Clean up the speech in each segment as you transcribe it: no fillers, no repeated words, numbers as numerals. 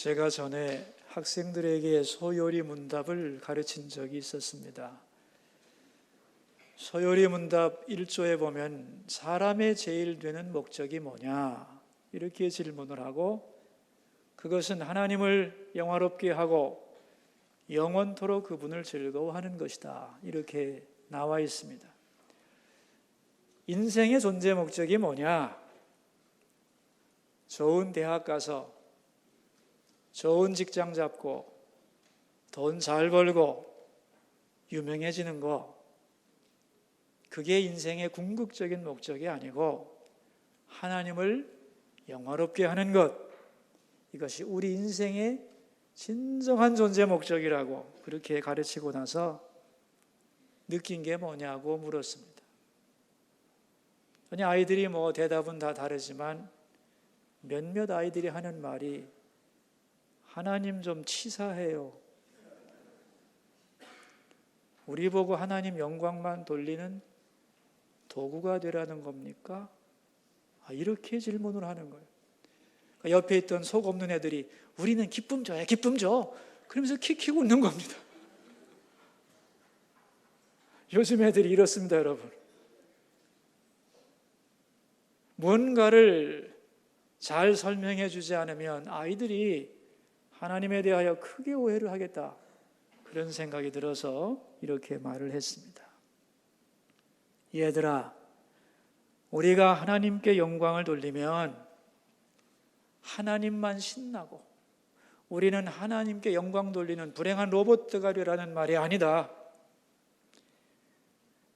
제가 전에 학생들에게 소요리 문답을 가르친 적이 있었습니다. 소요리 문답 1조에 보면 사람의 제일 되는 목적이 뭐냐? 이렇게 질문을 하고 그것은 하나님을 영화롭게 하고 영원토록 그분을 즐거워하는 것이다. 이렇게 나와 있습니다. 인생의 존재 목적이 뭐냐? 좋은 대학 가서 좋은 직장 잡고 돈 잘 벌고 유명해지는 거, 그게 인생의 궁극적인 목적이 아니고 하나님을 영화롭게 하는 것, 이것이 우리 인생의 진정한 존재 목적이라고 그렇게 가르치고 나서 느낀 게 뭐냐고 물었습니다. 아니, 아이들이 대답은 다 다르지만 몇몇 아이들이 하는 말이 하나님 좀 치사해요. 우리 보고 하나님 영광만 돌리는 도구가 되라는 겁니까? 이렇게 질문을 하는 거예요. 옆에 있던 속 없는 애들이 우리는 기쁨 줘야 기쁨 줘. 그러면서 킥킥 웃는 겁니다. 요즘 애들이 이렇습니다, 여러분. 뭔가를 잘 설명해 주지 않으면 아이들이 하나님에 대하여 크게 오해를 하겠다, 그런 생각이 들어서 이렇게 말을 했습니다. 얘들아, 우리가 하나님께 영광을 돌리면 하나님만 신나고 우리는 하나님께 영광 돌리는 불행한 로봇가 되라는 말이 아니다.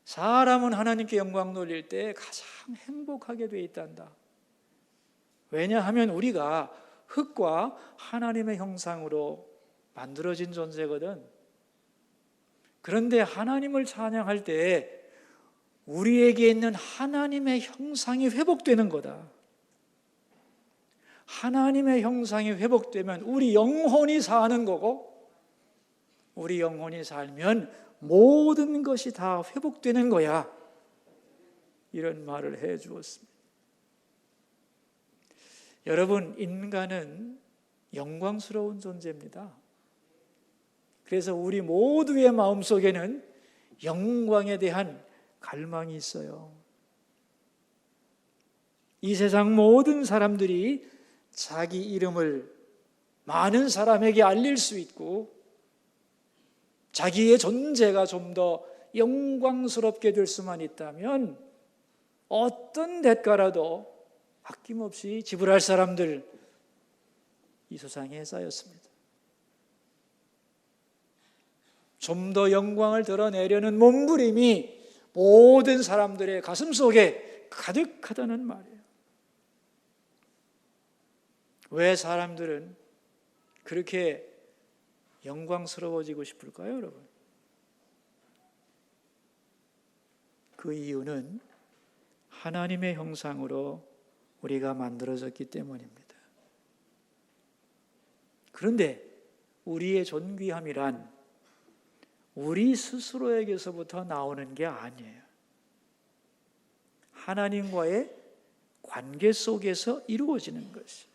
사람은 하나님께 영광 돌릴 때 가장 행복하게 돼 있단다. 왜냐하면 우리가 흙과 하나님의 형상으로 만들어진 존재거든. 그런데 하나님을 찬양할 때 우리에게 있는 하나님의 형상이 회복되는 거다. 하나님의 형상이 회복되면 우리 영혼이 사는 거고, 우리 영혼이 살면 모든 것이 다 회복되는 거야. 이런 말을 해 주었습니다. 여러분, 인간은 영광스러운 존재입니다. 그래서 우리 모두의 마음속에는 영광에 대한 갈망이 있어요. 이 세상 모든 사람들이 자기 이름을 많은 사람에게 알릴 수 있고 자기의 존재가 좀 더 영광스럽게 될 수만 있다면 어떤 대가라도 아낌없이 지불할 사람들, 이 세상에 쌓였습니다. 좀 더 영광을 드러내려는 몸부림이 모든 사람들의 가슴 속에 가득하다는 말이에요. 왜 사람들은 그렇게 영광스러워지고 싶을까요, 여러분? 그 이유는 하나님의 형상으로 우리가 만들어졌기 때문입니다. 그런데 우리의 존귀함이란 우리 스스로에게서부터 나오는 게 아니에요. 하나님과의 관계 속에서 이루어지는 것이.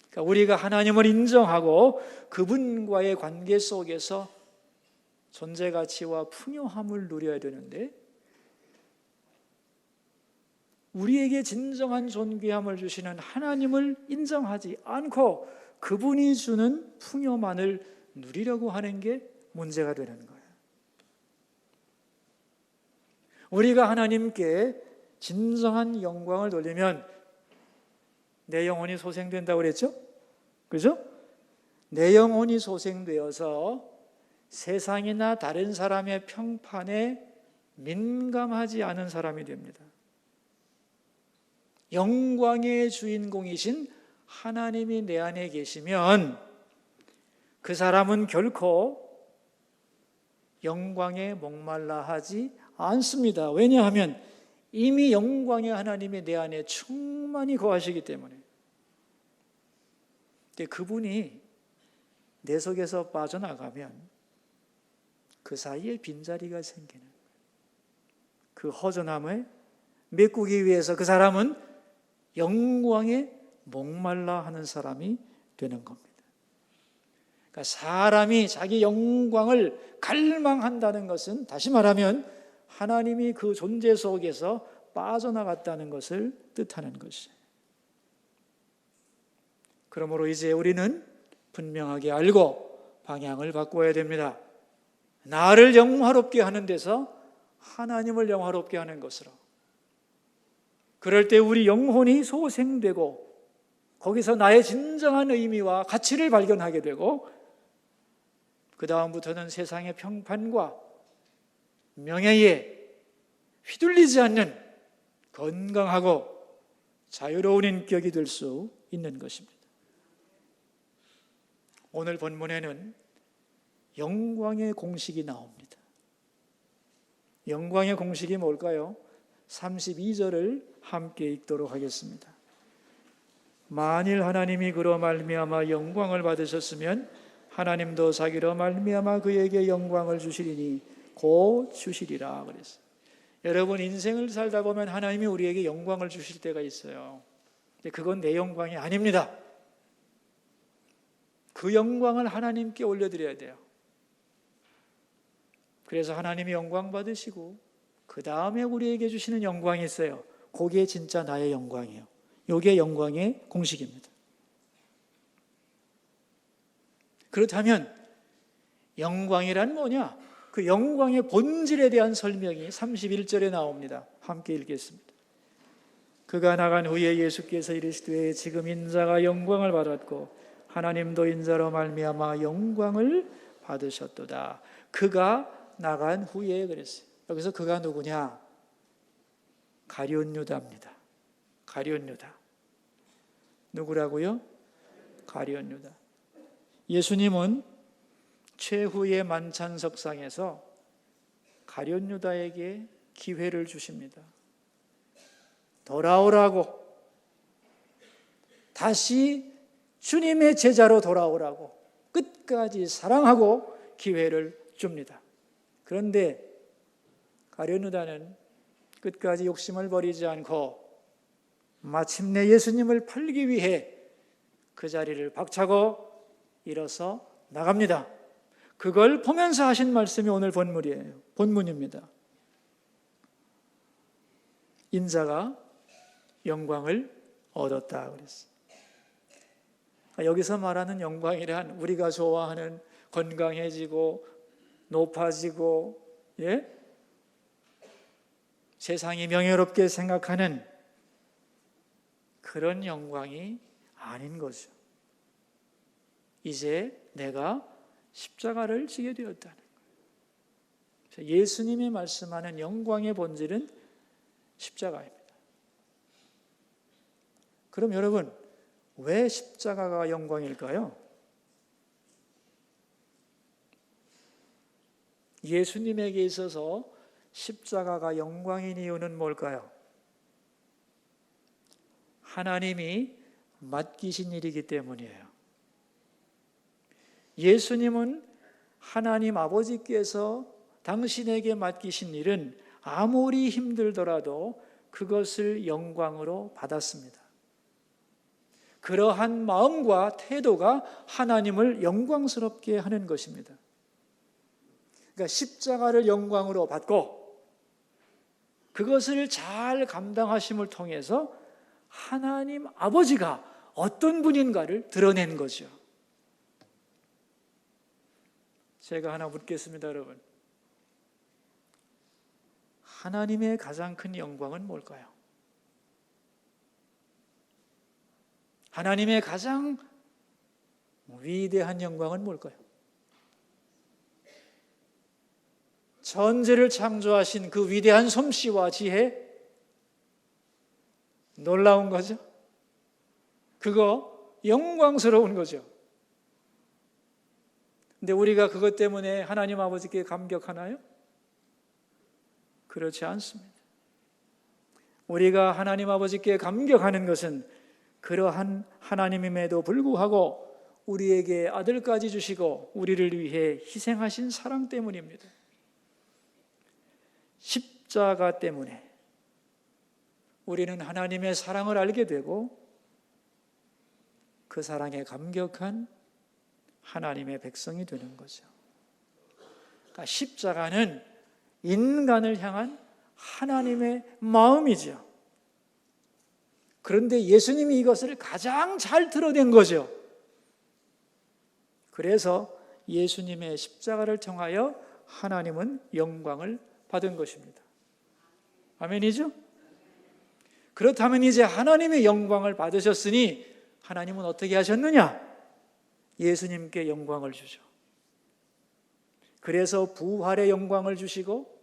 그러니까 우리가 하나님을 인정하고 그분과의 관계 속에서 존재 가치와 풍요함을 누려야 되는데, 우리에게 진정한 존귀함을 주시는 하나님을 인정하지 않고 그분이 주는 풍요만을 누리려고 하는 게 문제가 되는 거예요. 우리가 하나님께 진정한 영광을 돌리면 내 영혼이 소생된다고 그랬죠? 그죠? 내 영혼이 소생되어서 세상이나 다른 사람의 평판에 민감하지 않은 사람이 됩니다. 영광의 주인공이신 하나님이 내 안에 계시면 그 사람은 결코 영광에 목말라 하지 않습니다. 왜냐하면 이미 영광의 하나님이 내 안에 충만히 거하시기 때문에. 근데 그분이 내 속에서 빠져나가면 그 사이에 빈자리가 생기는 거예요. 그 허전함을 메꾸기 위해서 그 사람은 영광에 목말라 하는 사람이 되는 겁니다. 그러니까 사람이 자기 영광을 갈망한다는 것은 다시 말하면 하나님이 그 존재 속에서 빠져나갔다는 것을 뜻하는 것이에요. 그러므로 이제 우리는 분명하게 알고 방향을 바꿔야 됩니다. 나를 영화롭게 하는 데서 하나님을 영화롭게 하는 것으로. 그럴 때 우리 영혼이 소생되고 거기서 나의 진정한 의미와 가치를 발견하게 되고 그 다음부터는 세상의 평판과 명예에 휘둘리지 않는 건강하고 자유로운 인격이 될 수 있는 것입니다. 오늘 본문에는 영광의 공식이 나옵니다. 영광의 공식이 뭘까요? 32절을 함께 읽도록 하겠습니다. 만일 하나님이 그로 말미암아 영광을 받으셨으면 하나님도 자기로 말미암아 그에게 영광을 주시리니 곧 주시리라 그랬어요. 여러분, 인생을 살다 보면 하나님이 우리에게 영광을 주실 때가 있어요. 근데 그건 내 영광이 아닙니다. 그 영광을 하나님께 올려드려야 돼요. 그래서 하나님이 영광 받으시고 그 다음에 우리에게 주시는 영광이 있어요. 그게 진짜 나의 영광이에요. 이게 영광의 공식입니다. 그렇다면 영광이란 뭐냐? 그 영광의 본질에 대한 설명이 31절에 나옵니다. 함께 읽겠습니다. 그가 나간 후에 예수께서 이르시되 지금 인자가 영광을 받았고 하나님도 인자로 말미암아 영광을 받으셨도다. 그가 나간 후에 그랬어요. 여기서 그가 누구냐? 가룟 유다입니다. 가룟 유다. 누구라고요? 가룟 유다. 예수님은 최후의 만찬석상에서 가룟 유다에게 기회를 주십니다. 돌아오라고, 다시 주님의 제자로 돌아오라고 끝까지 사랑하고 기회를 줍니다. 그런데 가룟 유다는 끝까지 욕심을 버리지 않고 마침내 예수님을 팔기 위해 그 자리를 박차고 일어서 나갑니다. 그걸 보면서 하신 말씀이 오늘 본문입니다. 인자가 영광을 얻었다 그랬어요. 여기서 말하는 영광이란 우리가 좋아하는 건강해지고 높아지고 세상이 명예롭게 생각하는 그런 영광이 아닌 거죠. 이제 내가 십자가를 지게 되었다는 거예요. 예수님이 말씀하는 영광의 본질은 십자가입니다. 그럼 여러분, 왜 십자가가 영광일까요? 예수님에게 있어서 십자가가 영광인 이유는 뭘까요? 하나님이 맡기신 일이기 때문이에요. 예수님은 하나님 아버지께서 당신에게 맡기신 일은 아무리 힘들더라도 그것을 영광으로 받았습니다. 그러한 마음과 태도가 하나님을 영광스럽게 하는 것입니다. 그러니까 십자가를 영광으로 받고 그것을 잘 감당하심을 통해서 하나님 아버지가 어떤 분인가를 드러낸 거죠. 제가 하나 묻겠습니다, 여러분. 하나님의 가장 큰 영광은 뭘까요? 하나님의 가장 위대한 영광은 뭘까요? 천지를 창조하신 그 위대한 솜씨와 지혜, 놀라운 거죠. 그거 영광스러운 거죠. 근데 우리가 그것 때문에 하나님 아버지께 감격하나요? 그렇지 않습니다. 우리가 하나님 아버지께 감격하는 것은 그러한 하나님임에도 불구하고 우리에게 아들까지 주시고 우리를 위해 희생하신 사랑 때문입니다. 십자가 때문에 우리는 하나님의 사랑을 알게 되고 그 사랑에 감격한 하나님의 백성이 되는 거죠. 그러니까 십자가는 인간을 향한 하나님의 마음이죠. 그런데 예수님이 이것을 가장 잘 드러낸 거죠. 그래서 예수님의 십자가를 통하여 하나님은 영광을 받은 것입니다. 아멘이죠? 그렇다면 이제 하나님의 영광을 받으셨으니 하나님은 어떻게 하셨느냐? 예수님께 영광을 주죠. 그래서 부활의 영광을 주시고,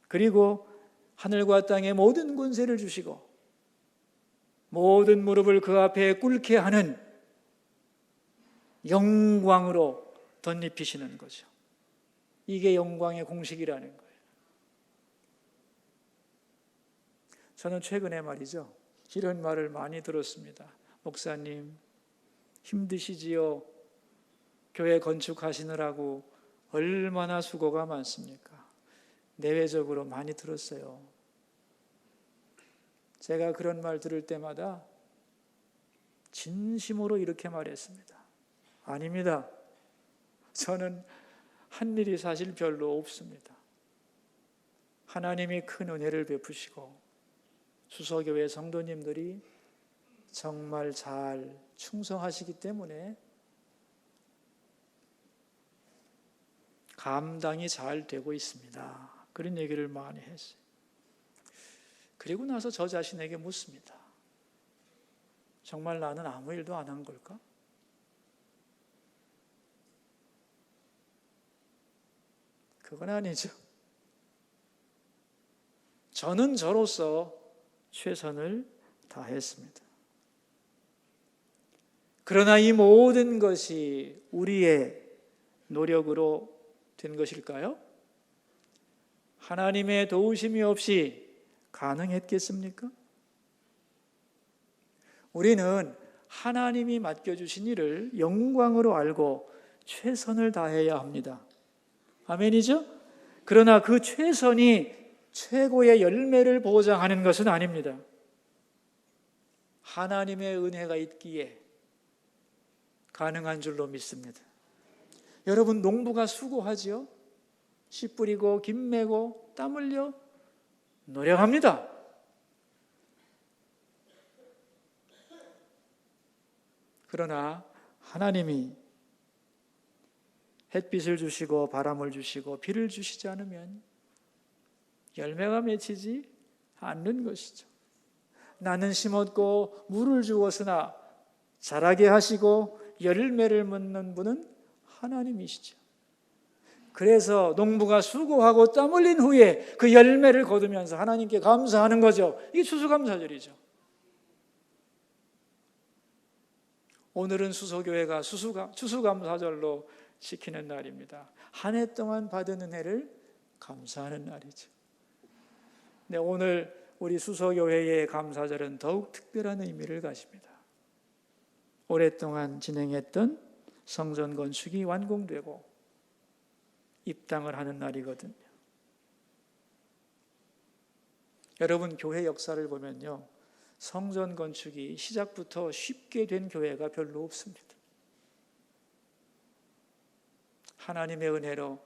그리고 하늘과 땅의 모든 권세를 주시고, 모든 무릎을 그 앞에 꿇게 하는 영광으로 덧입히시는 거죠. 이게 영광의 공식이라는 거예요. 저는 최근에 말이죠, 이런 말을 많이 들었습니다. 목사님, 힘드시지요? 교회 건축하시느라고 얼마나 수고가 많습니까? 내외적으로 많이 들었어요. 제가 그런 말 들을 때마다 진심으로 이렇게 말했습니다. 아닙니다. 저는 한 일이 사실 별로 없습니다. 하나님이 큰 은혜를 베푸시고 수서교회 성도님들이 정말 잘 충성하시기 때문에 감당이 잘 되고 있습니다. 그런 얘기를 많이 했어요. 그리고 나서 저 자신에게 묻습니다. 정말 나는 아무 일도 안 한 걸까? 그건 아니죠. 저는 저로서 최선을 다했습니다. 그러나 이 모든 것이 우리의 노력으로 된 것일까요? 하나님의 도우심이 없이 가능했겠습니까? 우리는 하나님이 맡겨주신 일을 영광으로 알고 최선을 다해야 합니다. 아멘이죠? 그러나 그 최선이 최고의 열매를 보장하는 것은 아닙니다. 하나님의 은혜가 있기에 가능한 줄로 믿습니다. 여러분, 농부가 수고하지요? 씨 뿌리고 김 메고 땀 흘려 노력합니다. 그러나 하나님이 햇빛을 주시고 바람을 주시고 비를 주시지 않으면 열매가 맺히지 않는 것이죠. 나는 심었고 물을 주었으나 자라게 하시고 열매를 맺는 분은 하나님이시죠. 그래서 농부가 수고하고 땀 흘린 후에 그 열매를 거두면서 하나님께 감사하는 거죠. 이게 추수감사절이죠. 오늘은 수서교회가 추수감사절로 지키는 날입니다. 한 해 동안 받은 은혜를 감사하는 날이죠. 네, 오늘 우리 수서교회의 감사절은 더욱 특별한 의미를 가집니다. 오랫동안 진행했던 성전 건축이 완공되고 입당을 하는 날이거든요. 여러분, 교회 역사를 보면요, 성전 건축이 시작부터 쉽게 된 교회가 별로 없습니다. 하나님의 은혜로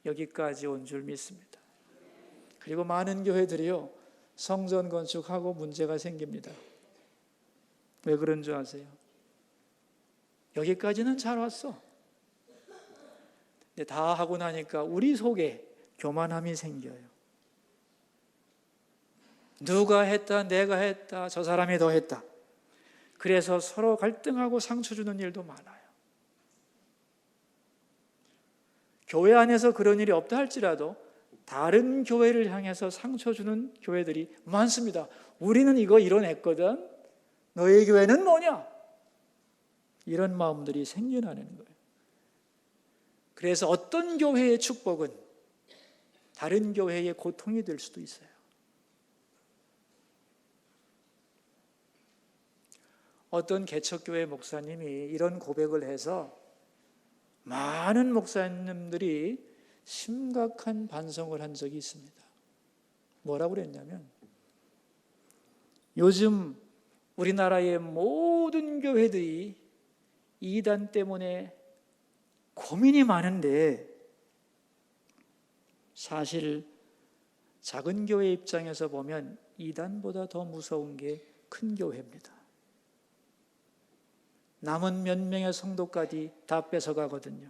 여기까지 온 줄 믿습니다. 그리고 많은 교회들이요, 성전 건축하고 문제가 생깁니다. 왜 그런 줄 아세요? 여기까지는 잘 왔어. 근데 다 하고 나니까 우리 속에 교만함이 생겨요. 누가 했다, 내가 했다, 저 사람이 더 했다. 그래서 서로 갈등하고 상처 주는 일도 많아요. 교회 안에서 그런 일이 없다 할지라도 다른 교회를 향해서 상처 주는 교회들이 많습니다. 우리는 이거 이뤄냈거든, 너희 교회는 뭐냐? 이런 마음들이 생겨나는 거예요. 그래서 어떤 교회의 축복은 다른 교회의 고통이 될 수도 있어요. 어떤 개척교회 목사님이 이런 고백을 해서 많은 목사님들이 심각한 반성을 한 적이 있습니다. 뭐라고 그랬냐면, 요즘 우리나라의 모든 모든 교회들이 이단 때문에 고민이 많은데 사실 작은 교회 입장에서 보면 이단보다 더 무서운 게 큰 교회입니다. 남은 몇 명의 성도까지 다 뺏어가거든요.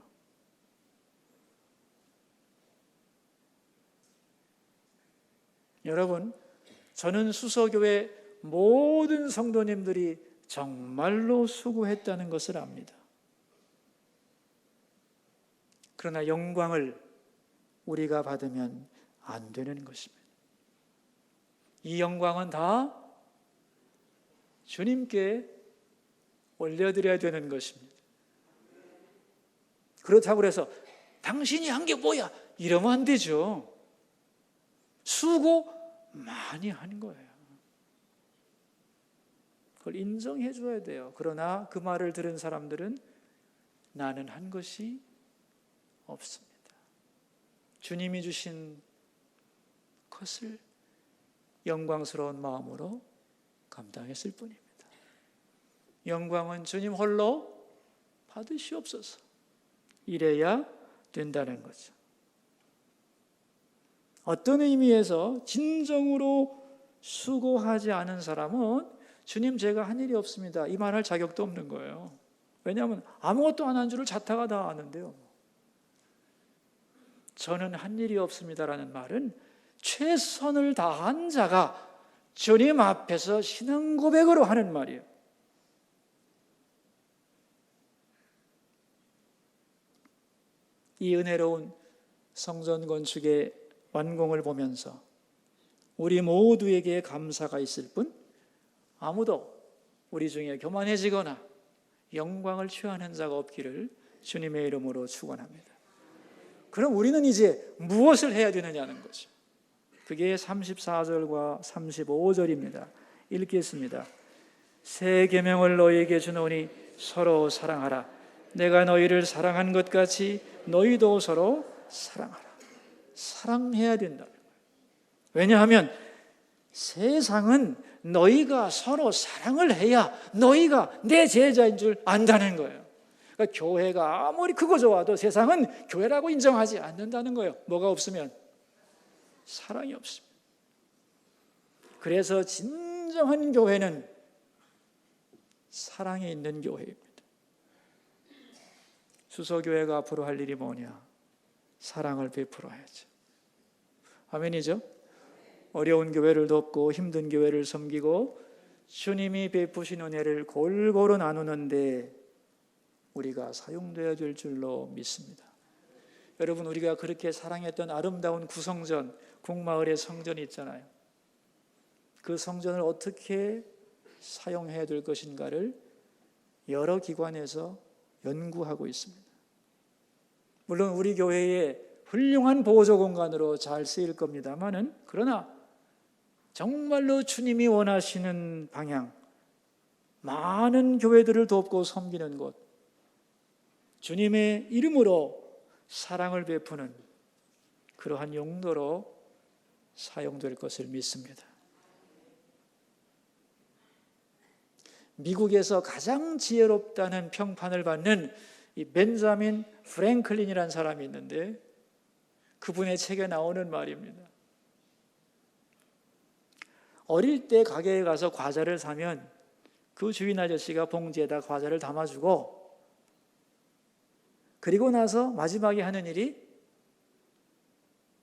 여러분, 저는 수서교회 모든 성도님들이 정말로 수고했다는 것을 압니다. 그러나 영광을 우리가 받으면 안 되는 것입니다. 이 영광은 다 주님께 올려드려야 되는 것입니다. 그렇다고 해서 당신이 한 게 뭐야? 이러면 안 되죠. 수고 많이 한 거예요. 그걸 인정해 줘야 돼요. 그러나 그 말을 들은 사람들은 나는 한 것이 없습니다. 주님이 주신 것을 영광스러운 마음으로 감당했을 뿐입니다. 영광은 주님 홀로 받으시옵소서. 이래야 된다는 거죠. 어떤 의미에서 진정으로 수고하지 않은 사람은 주님 제가 한 일이 없습니다, 이 말할 자격도 없는 거예요. 왜냐하면 아무것도 안 한 줄을 자타가 다 아는데요. 저는 한 일이 없습니다라는 말은 최선을 다한 자가 주님 앞에서 신앙 고백으로 하는 말이에요. 이 은혜로운 성전 건축의 완공을 보면서 우리 모두에게 감사가 있을 뿐 아무도 우리 중에 교만해지거나 영광을 취하는 자가 없기를 주님의 이름으로 축원합니다. 그럼 우리는 이제 무엇을 해야 되느냐는 거죠. 그게 34절과 35절입니다. 읽겠습니다. 새 계명을 너희에게 주노니 서로 사랑하라. 내가 너희를 사랑한 것 같이 너희도 서로 사랑하라. 사랑해야 된다. 왜냐하면 세상은 너희가 서로 사랑을 해야 너희가 내 제자인 줄 안다는 거예요. 그러니까 교회가 아무리 크고 좋아도 세상은 교회라고 인정하지 않는다는 거예요. 뭐가 없으면? 사랑이 없습니다. 그래서 진정한 교회는 사랑이 있는 교회입니다. 수서교회가 앞으로 할 일이 뭐냐? 사랑을 베풀어야죠. 아멘이죠? 어려운 교회를 돕고 힘든 교회를 섬기고 주님이 베푸신 은혜를 골고루 나누는데 우리가 사용되어야 될 줄로 믿습니다. 여러분, 우리가 그렇게 사랑했던 아름다운 구성전, 궁마을의 성전이 있잖아요. 그 성전을 어떻게 사용해야 될 것인가를 여러 기관에서 연구하고 있습니다. 물론 우리 교회에 훌륭한 보조 공간으로 잘 쓰일 겁니다만은, 그러나 정말로 주님이 원하시는 방향, 많은 교회들을 돕고 섬기는 곳, 주님의 이름으로 사랑을 베푸는 그러한 용도로 사용될 것을 믿습니다. 미국에서 가장 지혜롭다는 평판을 받는 이 벤자민 프랭클린이라는 사람이 있는데 그분의 책에 나오는 말입니다. 어릴 때 가게에 가서 과자를 사면 그 주인 아저씨가 봉지에다 과자를 담아주고 그리고 나서 마지막에 하는 일이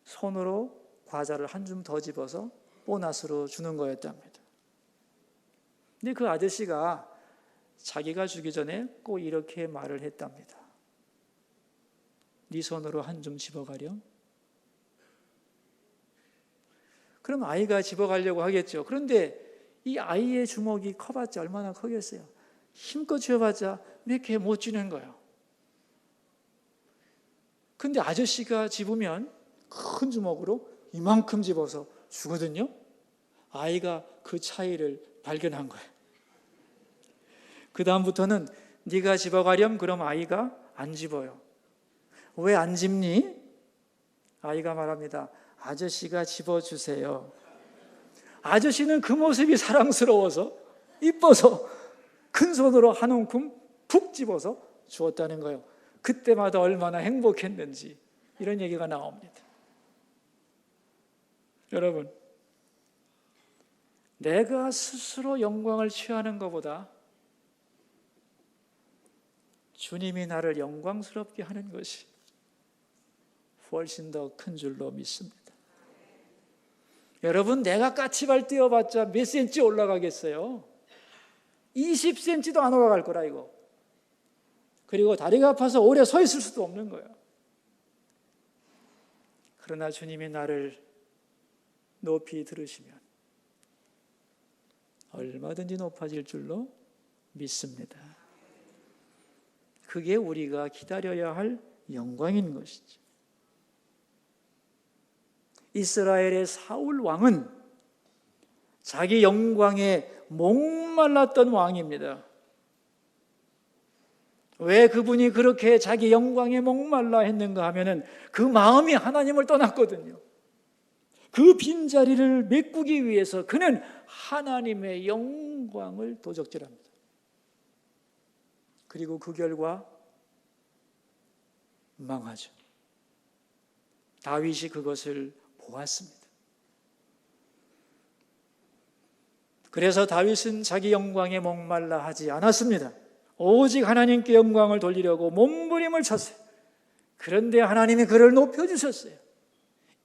손으로 과자를 한 줌 더 집어서 보너스로 주는 거였답니다. 근데 그 아저씨가 자기가 주기 전에 꼭 이렇게 말을 했답니다. 네 손으로 한 줌 집어가렴. 그럼 아이가 집어가려고 하겠죠. 그런데 이 아이의 주먹이 커봤자 얼마나 크겠어요. 힘껏 쥐어봤자 몇 개 못 쥐는 거예요. 근데 아저씨가 집으면 큰 주먹으로 이만큼 집어서 주거든요. 아이가 그 차이를 발견한 거예요. 그 다음부터는 네가 집어가렴. 그럼 아이가 안 집어요. 왜 안 집니? 아이가 말합니다. 아저씨가 집어주세요. 아저씨는 그 모습이 사랑스러워서 이뻐서 큰 손으로 한 움큼 푹 집어서 주었다는 거예요. 그때마다 얼마나 행복했는지 이런 얘기가 나옵니다. 여러분, 내가 스스로 영광을 취하는 것보다 주님이 나를 영광스럽게 하는 것이 훨씬 더 큰 줄로 믿습니다. 여러분, 내가 까치발 뛰어봤자 몇 센치 올라가겠어요? 20cm도 안 올라갈 거라 이거. 그리고 다리가 아파서 오래 서 있을 수도 없는 거예요. 그러나 주님이 나를 높이 들으시면 얼마든지 높아질 줄로 믿습니다. 그게 우리가 기다려야 할 영광인 것이죠. 이스라엘의 사울 왕은 자기 영광에 목말랐던 왕입니다. 왜 그분이 그렇게 자기 영광에 목말라 했는가 하면은 그 마음이 하나님을 떠났거든요. 그 빈자리를 메꾸기 위해서 그는 하나님의 영광을 도적질합니다. 그리고 그 결과 망하죠. 다윗이 그것을 보았습니다. 그래서 다윗은 자기 영광에 목말라 하지 않았습니다. 오직 하나님께 영광을 돌리려고 몸부림을 쳤어요. 그런데 하나님이 그를 높여주셨어요.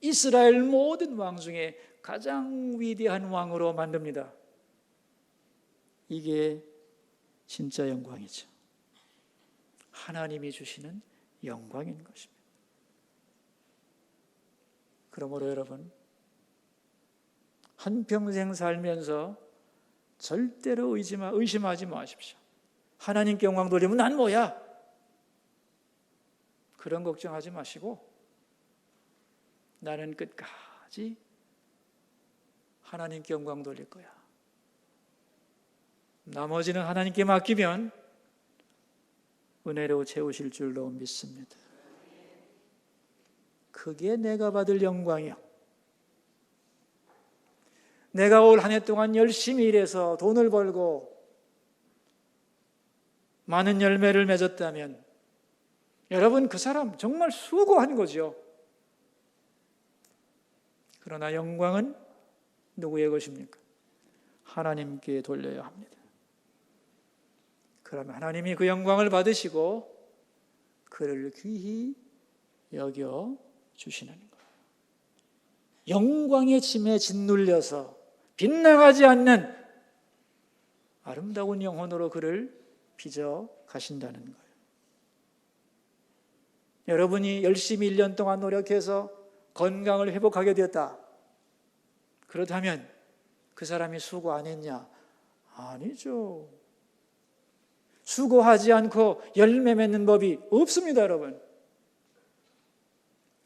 이스라엘 모든 왕 중에 가장 위대한 왕으로 만듭니다. 이게 진짜 영광이죠. 하나님이 주시는 영광인 것입니다. 그러므로 여러분, 한평생 살면서 절대로 의심하지 마십시오. 하나님께 영광 돌리면 난 뭐야? 그런 걱정하지 마시고 나는 끝까지 하나님께 영광 돌릴 거야. 나머지는 하나님께 맡기면 은혜로 채우실 줄로 믿습니다. 그게 내가 받을 영광이요. 내가 올 한 해 동안 열심히 일해서 돈을 벌고 많은 열매를 맺었다면 여러분, 그 사람 정말 수고한 거죠. 그러나 영광은 누구의 것입니까? 하나님께 돌려야 합니다. 그러면 하나님이 그 영광을 받으시고 그를 귀히 여겨 주시는 거예요. 영광의 짐에 짓눌려서 빗나가지 않는 아름다운 영혼으로 그를 빚어 가신다는 거예요. 여러분이 열심히 1년 동안 노력해서 건강을 회복하게 되었다. 그렇다면 그 사람이 수고 안 했냐? 아니죠. 수고하지 않고 열매 맺는 법이 없습니다, 여러분.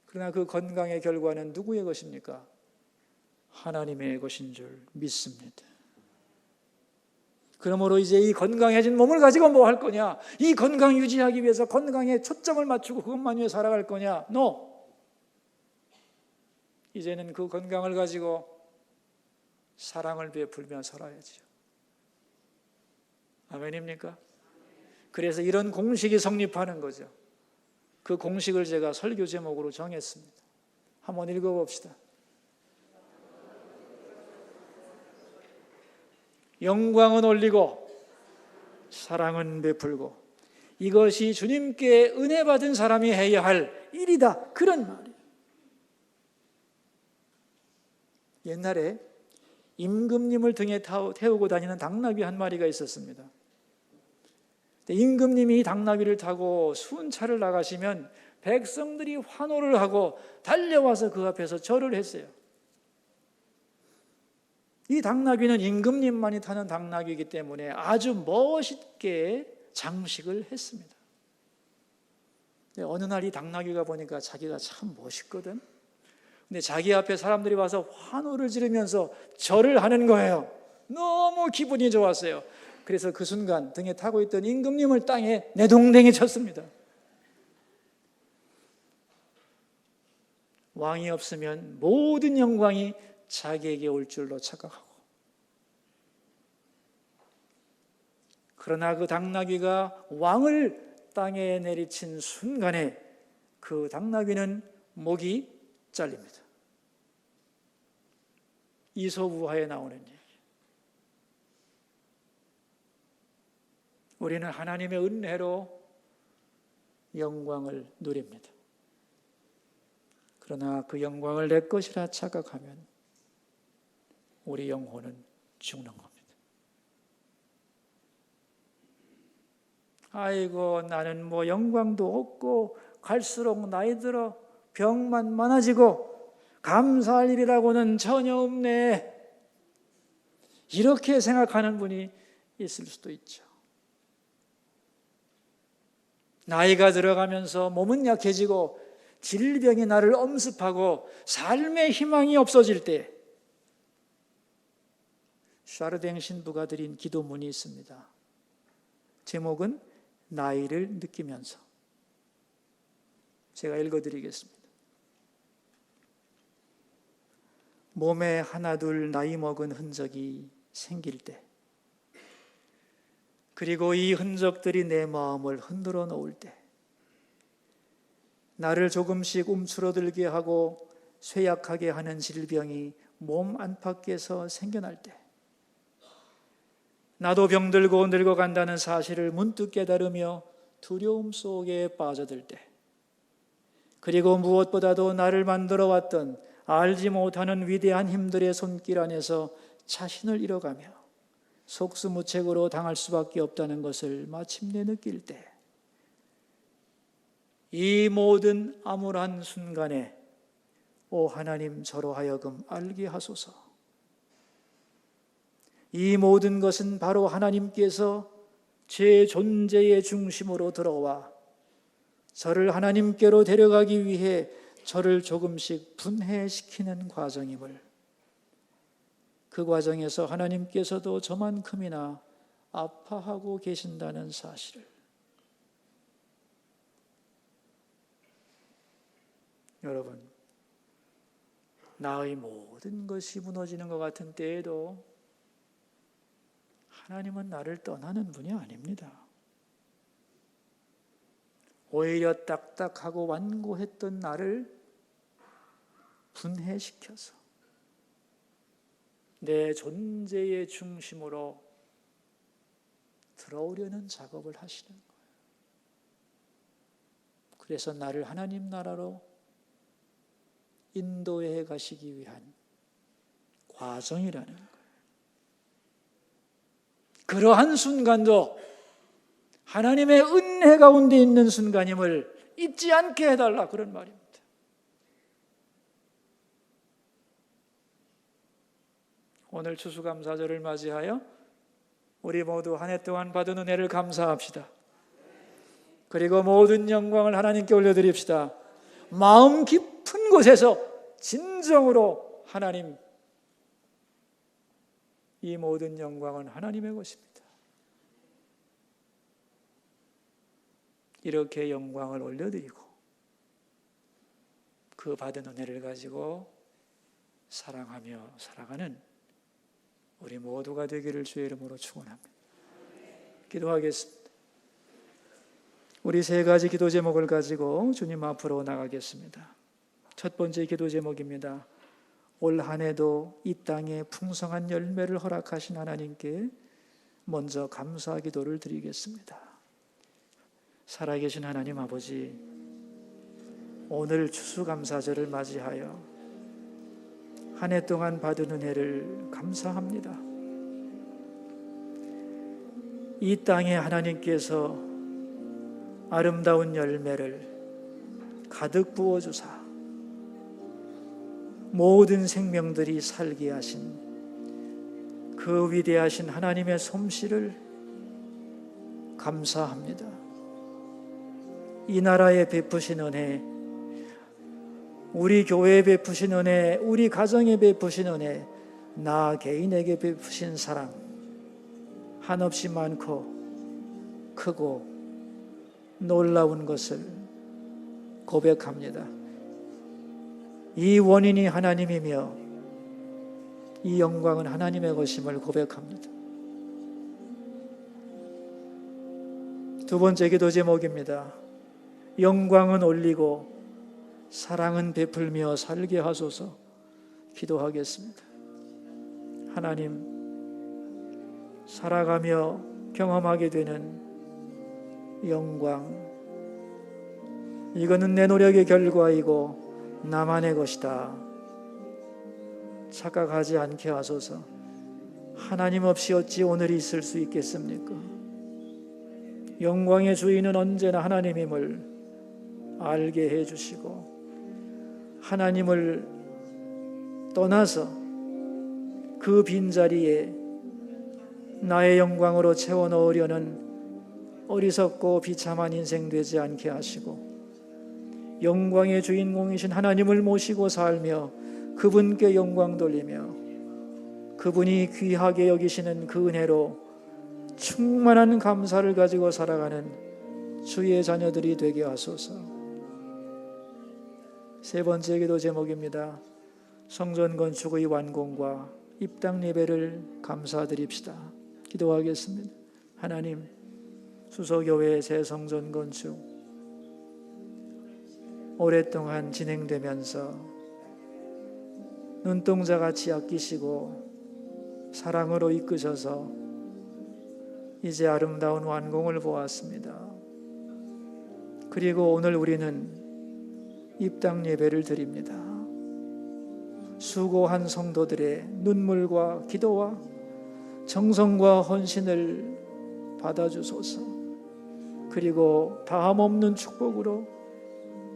그러나 그 건강의 결과는 누구의 것입니까? 하나님의 것인 줄 믿습니다. 그러므로 이제 이 건강해진 몸을 가지고 뭐 할 거냐? 이 건강 유지하기 위해서 건강에 초점을 맞추고 그것만 위해 살아갈 거냐? No. 이제는 그 건강을 가지고 사랑을 베풀며 살아야지요. 아멘입니까? 그래서 이런 공식이 성립하는 거죠. 그 공식을 제가 설교 제목으로 정했습니다. 한번 읽어봅시다. 영광은 올리고 사랑은 베풀고 이것이 주님께 은혜 받은 사람이 해야 할 일이다. 그런 말이에요. 옛날에 임금님을 등에 태우고 다니는 당나귀 한 마리가 있었습니다. 임금님이 이 당나귀를 타고 순찰을 나가시면 백성들이 환호를 하고 달려와서 그 앞에서 절을 했어요. 이 당나귀는 임금님만이 타는 당나귀이기 때문에 아주 멋있게 장식을 했습니다. 어느 날 이 당나귀가 보니까 자기가 참 멋있거든. 근데 자기 앞에 사람들이 와서 환호를 지르면서 절을 하는 거예요. 너무 기분이 좋았어요. 그래서 그 순간 등에 타고 있던 임금님을 땅에 내동댕이 쳤습니다. 왕이 없으면 모든 영광이 자기에게 올 줄로 착각하고 그러나 그 당나귀가 왕을 땅에 내리친 순간에 그 당나귀는 목이 잘립니다. 이솝우화에 나오는 얘기. 우리는 하나님의 은혜로 영광을 누립니다. 그러나 그 영광을 내 것이라 착각하면 우리 영혼은 죽는 겁니다. 아이고, 나는 뭐 영광도 없고 갈수록 나이 들어 병만 많아지고 감사할 일이라고는 전혀 없네. 이렇게 생각하는 분이 있을 수도 있죠. 나이가 들어가면서 몸은 약해지고 질병이 나를 엄습하고 삶의 희망이 없어질 때 샤르댕 신부가 드린 기도문이 있습니다. 제목은 나이를 느끼면서. 제가 읽어드리겠습니다. 몸에 하나둘 나이 먹은 흔적이 생길 때, 그리고 이 흔적들이 내 마음을 흔들어 놓을 때, 나를 조금씩 움츠러들게 하고 쇠약하게 하는 질병이 몸 안팎에서 생겨날 때, 나도 병들고 늙어간다는 사실을 문득 깨달으며 두려움 속에 빠져들 때, 그리고 무엇보다도 나를 만들어 왔던 알지 못하는 위대한 힘들의 손길 안에서 자신을 잃어가며 속수무책으로 당할 수밖에 없다는 것을 마침내 느낄 때, 이 모든 암울한 순간에 오 하나님, 저로 하여금 알게 하소서. 이 모든 것은 바로 하나님께서 제 존재의 중심으로 들어와 저를 하나님께로 데려가기 위해 저를 조금씩 분해시키는 과정임을, 그 과정에서 하나님께서도 저만큼이나 아파하고 계신다는 사실을. 여러분, 나의 모든 것이 무너지는 것 같은 때에도 하나님은 나를 떠나는 분이 아닙니다. 오히려 딱딱하고 완고했던 나를 분해시켜서 내 존재의 중심으로 들어오려는 작업을 하시는 거예요. 그래서 나를 하나님 나라로 인도해 가시기 위한 과정이라는 거예요. 그러한 순간도 하나님의 은혜 가운데 있는 순간임을 잊지 않게 해달라, 그런 말입니다. 오늘 추수감사절을 맞이하여 우리 모두 한 해 동안 받은 은혜를 감사합시다. 그리고 모든 영광을 하나님께 올려드립시다. 마음 깊은 곳에서 진정으로 하나님, 이 모든 영광은 하나님의 것입니다. 이렇게 영광을 올려드리고 그 받은 은혜를 가지고 사랑하며 살아가는 우리 모두가 되기를 주의 이름으로 축원합니다. 기도하겠습니다. 우리 세 가지 기도 제목을 가지고 주님 앞으로 나가겠습니다. 첫 번째 기도 제목입니다. 올 한 해도 이 땅에 풍성한 열매를 허락하신 하나님께 먼저 감사 기도를 드리겠습니다. 살아계신 하나님 아버지, 오늘 추수감사절을 맞이하여 한 해 동안 받은 은혜를 감사합니다. 이 땅에 하나님께서 아름다운 열매를 가득 부어주사 모든 생명들이 살게 하신 그 위대하신 하나님의 솜씨를 감사합니다. 이 나라에 베푸신 은혜, 우리 교회에 베푸신 은혜, 우리 가정에 베푸신 은혜, 나 개인에게 베푸신 사랑, 한없이 많고 크고 놀라운 것을 고백합니다. 이 원인이 하나님이며 이 영광은 하나님의 것임을 고백합니다. 두 번째 기도 제목입니다. 영광은 올리고 사랑은 베풀며 살게 하소서. 기도하겠습니다. 하나님, 살아가며 경험하게 되는 영광, 이거는 내 노력의 결과이고 나만의 것이다 착각하지 않게 하소서. 하나님 없이 어찌 오늘이 있을 수 있겠습니까? 영광의 주인은 언제나 하나님임을 알게 해주시고, 하나님을 떠나서 그 빈자리에 나의 영광으로 채워 넣으려는 어리석고 비참한 인생 되지 않게 하시고, 영광의 주인공이신 하나님을 모시고 살며 그분께 영광 돌리며 그분이 귀하게 여기시는 그 은혜로 충만한 감사를 가지고 살아가는 주의 자녀들이 되게 하소서. 세 번째 기도 제목입니다. 성전 건축의 완공과 입당 예배를 감사드립시다. 기도하겠습니다. 하나님, 수서교회 새 성전 건축 오랫동안 진행되면서 눈동자같이 아끼시고 사랑으로 이끄셔서 이제 아름다운 완공을 보았습니다. 그리고 오늘 우리는 입당 예배를 드립니다. 수고한 성도들의 눈물과 기도와 정성과 헌신을 받아주소서. 그리고 다함없는 축복으로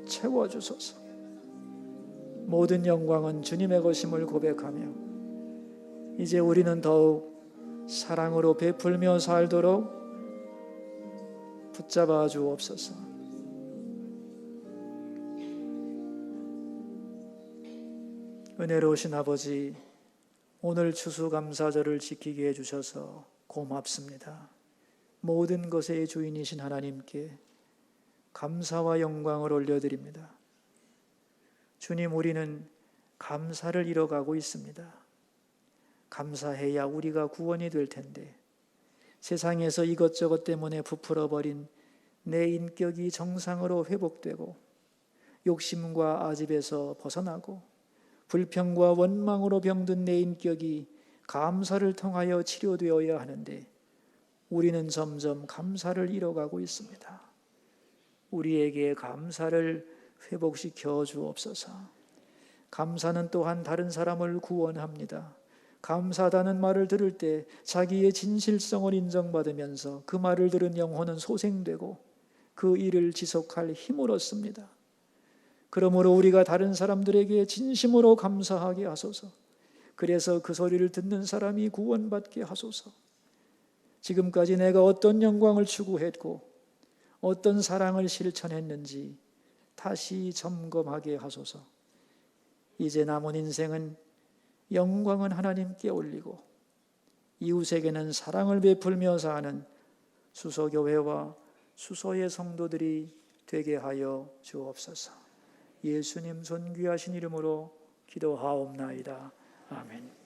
채워주소서. 모든 영광은 주님의 것임을 고백하며 이제 우리는 더욱 사랑으로 베풀며 살도록 붙잡아 주옵소서. 은혜로우신 아버지, 오늘 추수감사절을 지키게 해주셔서 고맙습니다. 모든 것의 주인이신 하나님께 감사와 영광을 올려드립니다. 주님, 우리는 감사를 잃어가고 있습니다. 감사해야 우리가 구원이 될 텐데 세상에서 이것저것 때문에 부풀어버린 내 인격이 정상으로 회복되고 욕심과 아집에서 벗어나고 불평과 원망으로 병든 내 인격이 감사를 통하여 치료되어야 하는데 우리는 점점 감사를 잃어가고 있습니다. 우리에게 감사를 회복시켜 주옵소서. 감사는 또한 다른 사람을 구원합니다. 감사하다는 말을 들을 때 자기의 진실성을 인정받으면서 그 말을 들은 영혼은 소생되고 그 일을 지속할 힘을 얻습니다. 그러므로 우리가 다른 사람들에게 진심으로 감사하게 하소서. 그래서 그 소리를 듣는 사람이 구원받게 하소서. 지금까지 내가 어떤 영광을 추구했고 어떤 사랑을 실천했는지 다시 점검하게 하소서. 이제 남은 인생은 영광은 하나님께 올리고 이웃에게는 사랑을 베풀며 사는 수서교회와 수서의 성도들이 되게 하여 주옵소서. 예수님 존귀하신 이름으로 기도하옵나이다. 아멘.